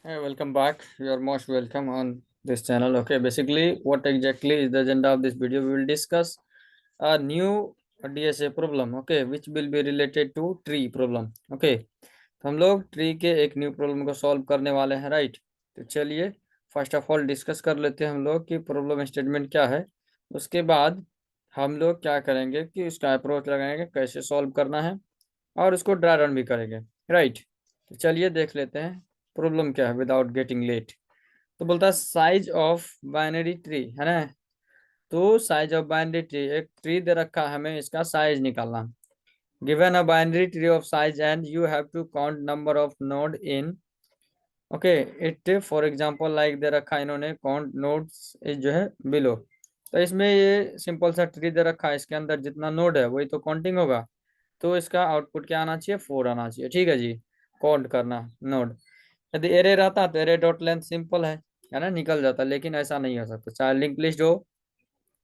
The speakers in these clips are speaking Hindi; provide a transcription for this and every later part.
Hey, welcome back. You are most welcome on this channel. Okay, basically, what exactly is the agenda of this video? We will discuss a new DSA problem. Okay, which will be related to tree problem. Okay, तो हम लोग ट्री के एक न्यू प्रॉब्लम को सॉल्व करने वाले हैं, राइट? तो चलिए फर्स्ट ऑफ ऑल डिस्कस कर लेते हैं हम लोग कि प्रॉब्लम स्टेटमेंट क्या है। उसके बाद हम लोग क्या करेंगे कि उसका अप्रोच लगाएंगे, कैसे सॉल्व करना है, और उसको ड्राई रन भी करेंगे, राइट? तो चलिए देख लेते हैं प्रॉब्लम क्या है विदाउट गेटिंग लेट। तो बोलता है साइज ऑफ बाइनरी ट्री, है ना? तो साइज ऑफ बाइनरी ट्री, एक ट्री दे रखा है, हमें इसका साइज निकालना। Given a binary tree of size and you have to count number of node in, okay, it for example like दे रखा है इन्होंने, काउंट नोड्स इज जो है बिलो। तो इसमें ये सिंपल सा ट्री दे रखा है, इसके अंदर जितना नोड है वही तो काउंटिंग होगा। तो इसका आउटपुट क्या आना चाहिए? 4 आना चाहिए, ठीक है जी। काउंट करना नोड। यदि एरे रहता तो एरे डॉट लेंथ सिंपल है ना, निकल जाता, लेकिन ऐसा नहीं हो सकता। चाहे लिंक लिस्ट हो,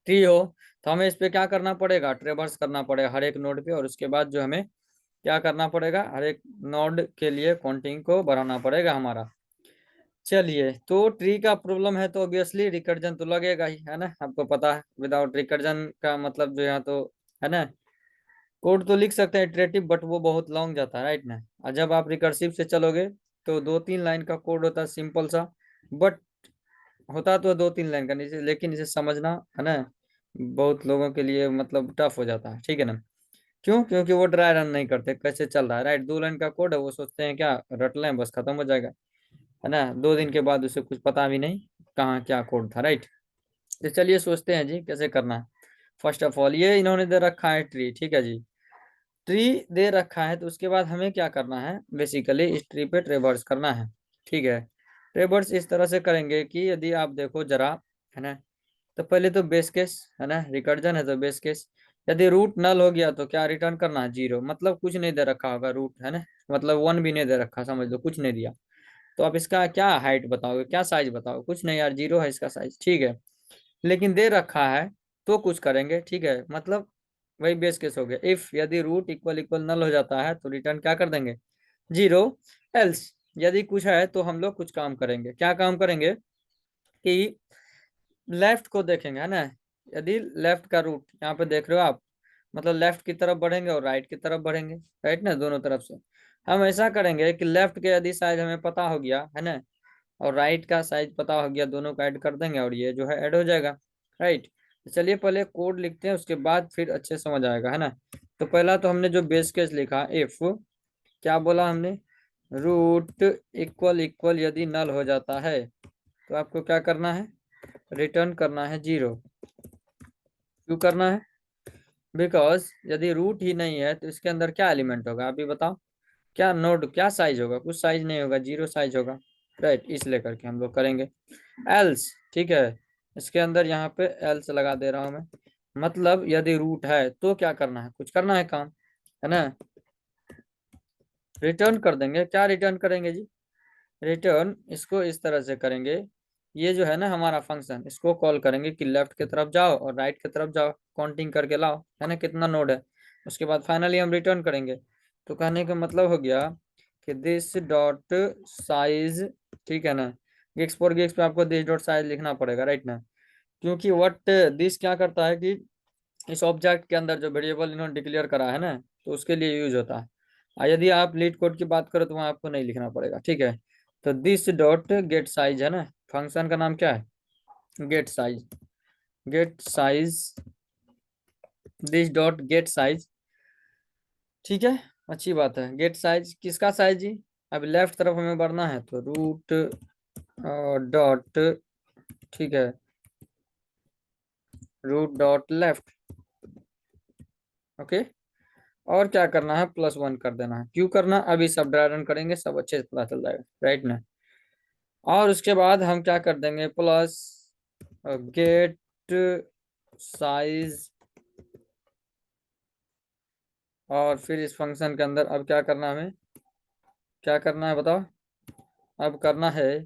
ट्री हो, तो हमें इस पे क्या करना पड़ेगा? ट्रेवर्स करना पड़ेगा हर एक नोड पे, और उसके बाद जो हमें क्या करना पड़ेगा, हर एक नोड के लिए काउंटिंग को बढ़ाना पड़ेगा हमारा। चलिए, तो ट्री का प्रॉब्लम है तो ऑब्वियसली रिकर्जन तो लगेगा ही, है ना? आपको पता है विदाउट रिकर्जन का मतलब जो यहाँ तो, है ना, कोड तो लिख सकते हैं इटरेटिव, बट वो बहुत लॉन्ग जाता है, राइट ना? और जब आप रिकर्सिव से चलोगे तो 2-3 लाइन का कोड होता है सिंपल सा, बट होता तो 2-3 लाइन का नहीं, लेकिन इसे समझना, है ना, बहुत लोगों के लिए मतलब टफ हो जाता है, ठीक है ना? क्यों? क्योंकि वो ड्राई रन नहीं करते कैसे चल रहा है, राइट? 2 लाइन का कोड है, वो सोचते हैं क्या रट लें बस खत्म हो जाएगा, है ना? 2 दिन के बाद उसे कुछ पता भी नहीं कहाँ क्या कोड था, राइट? तो चलिए सोचते हैं जी कैसे करना है। फर्स्ट ऑफ ऑल ये इन्होंने दे रखा है ट्री, ठीक है जी। ट्री दे रखा है तो उसके बाद हमें क्या करना है? बेसिकली इस ट्री पे ट्रेवर्स करना है, ठीक है। ट्रेवर्स इस तरह से करेंगे कि यदि आप देखो जरा, है ना, तो पहले तो बेस केस, है ना, रिकर्जन है तो बेस केस। यदि रूट नल हो गया तो क्या रिटर्न करना है? 0, मतलब कुछ नहीं दे रखा होगा रूट, है ना, मतलब 1 भी नहीं दे रखा, समझ लो कुछ नहीं दिया। तो आप इसका क्या हाइट बताओगे, क्या साइज बताओगे? कुछ नहीं यार, 0 है इसका साइज, ठीक है। लेकिन दे रखा है तो कुछ करेंगे, ठीक है, मतलब वही बेस केस हो गया। इफ यदि रूट इक्वल इक्वल नल हो जाता है तो रिटर्न क्या कर देंगे? 0। एल्स यदि कुछ है तो हम लोग कुछ काम करेंगे। क्या काम करेंगे कि लेफ्ट को देखेंगे, है ना। यदि लेफ्ट का रूट यहाँ पे देख रहे हो आप, मतलब लेफ्ट की तरफ बढ़ेंगे और राइट की तरफ बढ़ेंगे, राइट ना, दोनों तरफ से। हम ऐसा करेंगे कि लेफ्ट के यदि साइज हमें पता हो गया, है ना, और राइट का साइज पता हो गया, दोनों का ऐड कर देंगे और ये जो है ऐड हो जाएगा, राइट? तो चलिए पहले कोड लिखते हैं, उसके बाद फिर अच्छे से समझ आएगा, है ना। तो पहला तो हमने जो बेस केस लिखा, इफ, क्या बोला हमने? रूट इक्वल इक्वल यदि नल हो जाता है तो आपको क्या करना है? रिटर्न करना है 0। क्यों करना है? बिकॉज यदि रूट ही नहीं है तो इसके अंदर क्या एलिमेंट होगा, आप भी बताओ। क्या नोड, क्या साइज होगा? कुछ साइज नहीं होगा, 0 साइज होगा, राइट? इस लेकर के हम लोग करेंगे एल्स, ठीक है। इसके अंदर यहाँ पे एल्स लगा दे रहा हूं मैं, मतलब यदि रूट है तो क्या करना है? कुछ करना है काम, है ना। रिटर्न कर देंगे। क्या रिटर्न करेंगे जी? रिटर्न इसको इस तरह से करेंगे, ये जो है ना हमारा फंक्शन, इसको कॉल करेंगे कि लेफ्ट की तरफ जाओ और राइट की तरफ जाओ, काउंटिंग करके लाओ, है ना, कितना नोड है। उसके बाद फाइनली हम रिटर्न करेंगे। तो कहने का मतलब हो गया कि दिस डॉट साइज, ठीक है ना। गिक्स फॉर गिक्स पे आपको दिस डॉट साइज लिखना पड़ेगा, राइट ना, क्योंकि व्हाट दिस क्या करता है कि इस ऑब्जेक्ट के अंदर जो वेरिएबल इन्होंने डिक्लेयर करा है ना, तो उसके लिए यूज होता है। और यदि आप लीड कोड की बात करो तो वहाँ आपको नहीं लिखना पड़ेगा, ठीक है। तो दिस डॉट गेट साइज, है ना, फंक्शन का नाम क्या है? Get size. Get size, this dot get size, ठीक है। अच्छी बात है। गेट साइज किसका साइज जी? अब लेफ्ट तरफ हमें बढ़ना है तो रूट डॉट, ठीक है, रूट डॉट लेफ्ट, ओके। और क्या करना है? +1 कर देना है। क्यों करना? अभी सब ड्राई रन करेंगे, सब अच्छे से पता चल जाएगा, राइट ना। और उसके बाद हम क्या कर देंगे? प्लस गेट साइज, और फिर इस फंक्शन के अंदर अब क्या करना है हमें? क्या करना है बताओ? अब करना है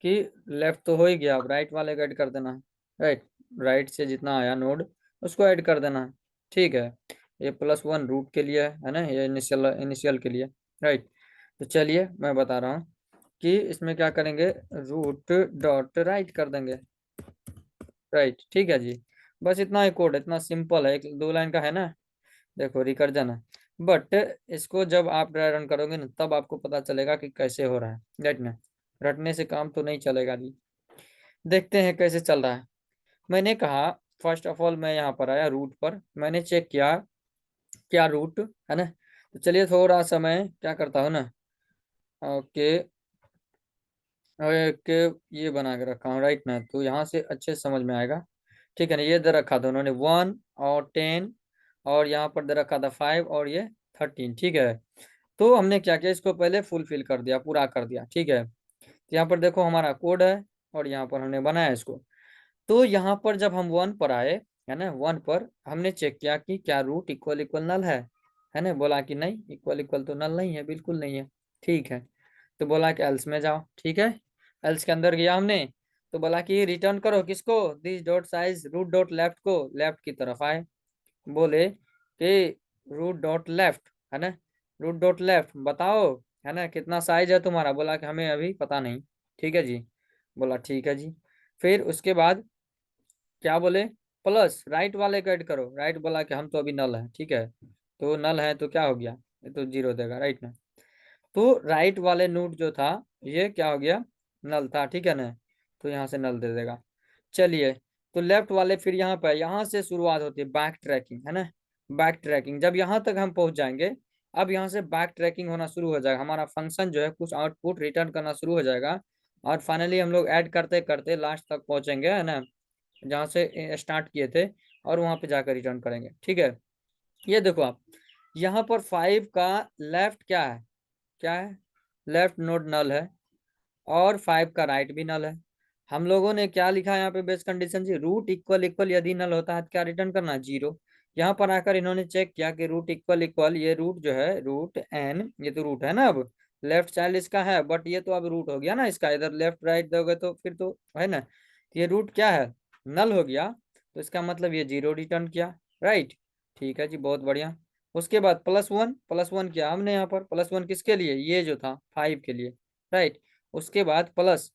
कि लेफ्ट तो हो ही गया, अब राइट वाले को ऐड कर देना है, राइट। राइट से जितना आया नोड उसको ऐड कर देना है, ठीक है। ये +1 रूट के लिए है ना, ये इनिशियल इनिशियल के लिए, राइट। तो चलिए मैं बता रहा हूँ। कि इसमें क्या करेंगे, रूट डॉट राइट कर देंगे, राइट। ठीक है जी, बस इतना ही कोड, इतना सिंपल है, एक दो लाइन का है ना। देखो रिकर्जन है, बट इसको जब आप रन करोगे ना तब आपको पता चलेगा कि कैसे हो रहा है, राइट ना। रटने से काम तो नहीं चलेगा जी। देखते हैं कैसे चल रहा है। मैंने कहा फर्स्ट ऑफ ऑल मैं यहाँ पर आया रूट पर, मैंने चेक किया क्या रूट है ना। तो चलिए थोड़ा सा मैं क्या करता हूँ ना, ओके, एक ये बना के रखा हूँ, राइट ना, तो यहाँ से अच्छे से समझ में आएगा। ठीक है ना, ये दे रखा था उन्होंने 1 और 10, और यहाँ पर दे रखा था 5 और ये 13। ठीक है, तो हमने क्या किया, इसको पहले फुलफिल कर दिया, पूरा कर दिया। ठीक है, तो यहाँ पर देखो हमारा कोड है, और यहाँ पर हमने बनाया इसको। तो यहाँ पर जब हम 1 पर आए, है ना, 1 पर हमने चेक किया कि क्या रूट इक्वल इक्वल नल है ना। बोला कि नहीं, इक्वल इक्वल तो नल नहीं है, बिल्कुल नहीं है। ठीक है, तो बोला कि एल्स में जाओ। ठीक है, एल्स के अंदर गया हमने, तो बोला कि रिटर्न करो किसको, this dot size root dot left को, लेफ्ट की तरफ आए। बोले कि रूट डॉट लेफ्ट, है ना, रूट डॉट लेफ्ट बताओ, है ना, कितना साइज है तुम्हारा। बोला कि हमें अभी पता नहीं। ठीक है जी, बोला ठीक है जी। फिर उसके बाद क्या बोले, प्लस राइट वाले को ऐड करो। राइट बोला कि हम तो अभी नल है। ठीक है, तो नल है तो क्या हो गया, ये तो जीरो देगा, राइट ना। तो राइट वाले नोड जो था ये क्या हो गया, नल था। ठीक है ना, तो यहाँ से नल दे देगा। चलिए, तो लेफ्ट वाले फिर यहाँ पे, यहाँ से शुरुआत होती है बैक ट्रैकिंग, है ना। बैक ट्रैकिंग जब यहाँ तक हम पहुंच जाएंगे, अब यहाँ से बैक ट्रैकिंग होना शुरू हो जाएगा, हमारा फंक्शन जो है कुछ आउटपुट रिटर्न करना शुरू हो जाएगा। और फाइनली हम लोग ऐड करते करते लास्ट तक पहुंचेंगे, है ना, जहाँ से स्टार्ट किए थे, और वहां पे जाकर रिटर्न करेंगे। ठीक है, ये देखो आप, यहाँ पर 5 का लेफ्ट क्या है, क्या है, लेफ्ट नोड नल है, और 5 का राइट भी नल है। हम लोगों ने क्या लिखा है यहाँ पे बेस कंडीशन जी, रूट इक्वल इक्वल यदि नल होता है तो क्या रिटर्न करना है, जीरो। यहाँ पर आकर इन्होंने चेक किया कि रूट इक्वल इक्वल, ये रूट जो है रूट एन, ये तो रूट है ना, अब लेफ्ट चाइल्ड इसका है, बट ये तो अब रूट हो गया ना इसका, इधर लेफ्ट राइट दोगे तो फिर तो है ना, तो ये रूट क्या है, नल हो गया। तो इसका मतलब ये जीरो रिटर्न किया, राइट। ठीक है जी, बहुत बढ़िया। उसके बाद +1, +1 किया हमने यहाँ पर, +1 किसके लिए, ये जो था 5 के लिए, राइट। उसके बाद plus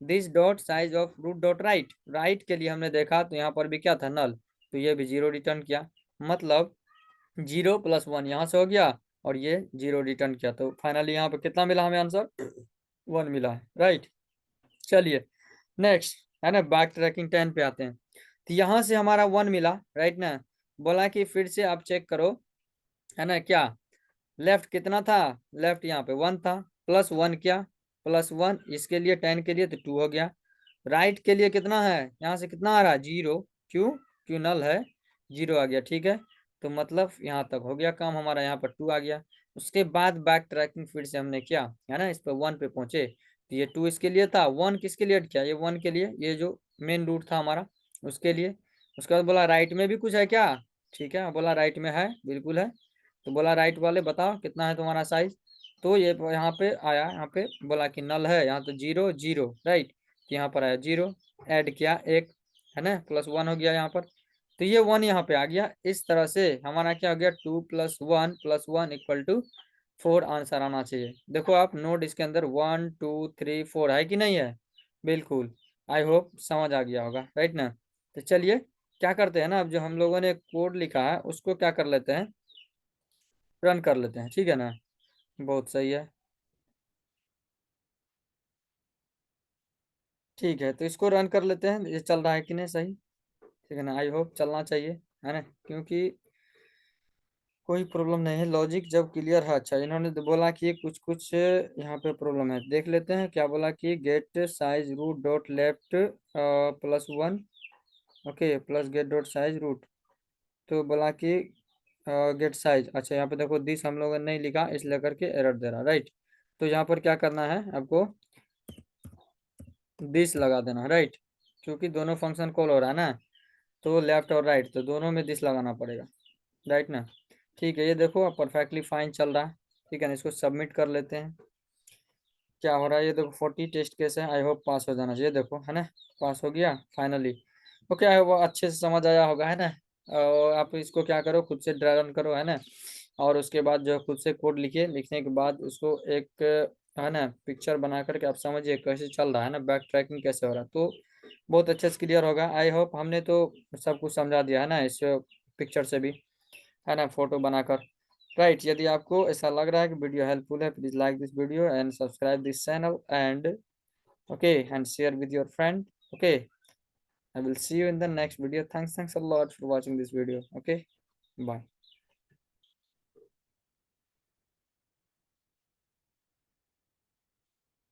this dot size of root dot right, right के लिए हमने देखा तो यहाँ पर भी क्या था, नल, तो ये भी जीरो रिटर्न किया। मतलब 0 + 1 यहाँ से हो गया, और ये जीरो रिटर्न किया, तो फाइनली यहाँ पर कितना मिला हमें आंसर, 1 मिला है, राइट। चलिए नेक्स्ट, है ना, बैक ट्रैकिंग 10 पे आते हैं। तो यहाँ से हमारा 1 मिला, राइट ना। बोला कि फिर से आप चेक करो, है ना, क्या लेफ्ट कितना था, लेफ्ट यहाँ पे 1 था, +1 क्या, +1 इसके लिए 10 के लिए तो 2 हो गया। राइट के लिए कितना है, यहाँ से कितना आ रहा है, जीरो, क्यों, क्यों नल है, जीरो आ गया। ठीक है, तो मतलब यहाँ तक हो गया काम हमारा, यहाँ पर 2 आ गया। उसके बाद बैक ट्रैकिंग फिर से हमने किया, है ना, इस पर 1 पे पहुंचे, तो ये 2 इसके लिए था, 1 किसके लिए किया, ये 1 के लिए, ये जो मेन रूट था हमारा उसके लिए। उसके बाद बोला राइट में भी कुछ है क्या, ठीक है, बोला राइट में है, बिल्कुल है। तो बोला राइट वाले बताओ कितना है तुम्हारा साइज, तो ये यहाँ पे आया, यहाँ पे बोला कि नल है, यहाँ तो जीरो जीरो, राइट। तो यहाँ पर आया जीरो, ऐड किया एक, है ना, +1 हो गया यहाँ पर, तो ये 1 यहाँ पे आ गया। इस तरह से हमारा क्या हो गया, 2 + 1 + 1 = 4 आंसर आना चाहिए। देखो आप नोट इसके अंदर 1 2 3 4 है कि नहीं है, बिल्कुल। आई होप समझ आ गया होगा, राइट ना। तो चलिए क्या करते हैं ना, अब जो हम लोगों ने कोड लिखा है उसको क्या कर लेते हैं, रन कर लेते हैं, ठीक है ना। बहुत सही है, ठीक है, तो इसको रन कर लेते हैं, ये चल रहा है कि नहीं सही, ठीक है ना, आई होप चलना चाहिए, है ना, क्योंकि कोई प्रॉब्लम नहीं है, लॉजिक जब क्लियर है। अच्छा, इन्होंने तो बोला कि कुछ कुछ यहाँ पे प्रॉब्लम है, देख लेते हैं क्या बोला कि get size root dot left +1, okay, plus get dot size root, तो बोला कि गेट साइज, अच्छा यहाँ पे देखो दिस हम लोगों ने नहीं लिखा इसलिए करके एरर दे रहा, राइट। तो यहाँ पर क्या करना है आपको, दिस लगा देना, राइट, क्योंकि दोनों फंक्शन कॉल हो रहा है ना, तो लेफ्ट और राइट तो दोनों में दिस लगाना पड़ेगा, राइट ना। ठीक है, ये देखो अब परफेक्टली फाइन चल रहा है, ठीक है ना, इसको सबमिट कर लेते हैं। क्या हो रहा है, ये देखो 40 टेस्ट केस है, आई होप पास हो जाना चाहिए, देखो है ना, पास हो गया फाइनली। ओके, आई होप अच्छे से समझ आया होगा, है ना। और आप इसको क्या करो, खुद से ड्रैगन करो, है ना, और उसके बाद जो खुद से कोड लिखिए, लिखने के बाद उसको एक है ना, पिक्चर बना करके आप समझिए कैसे चल रहा है ना, बैक ट्रैकिंग कैसे हो रहा है, तो बहुत अच्छे से क्लियर होगा। आई होप हमने तो सब कुछ समझा दिया है ना इस पिक्चर से भी, है ना, फोटो बनाकर। राइट, यदि आपको ऐसा लग रहा है कि वीडियो हेल्पफुल है, please like this video and subscribe this channel and okay and share with your friend. Okay, I will see you in the next video. Thanks a lot for watching this video. Okay, bye.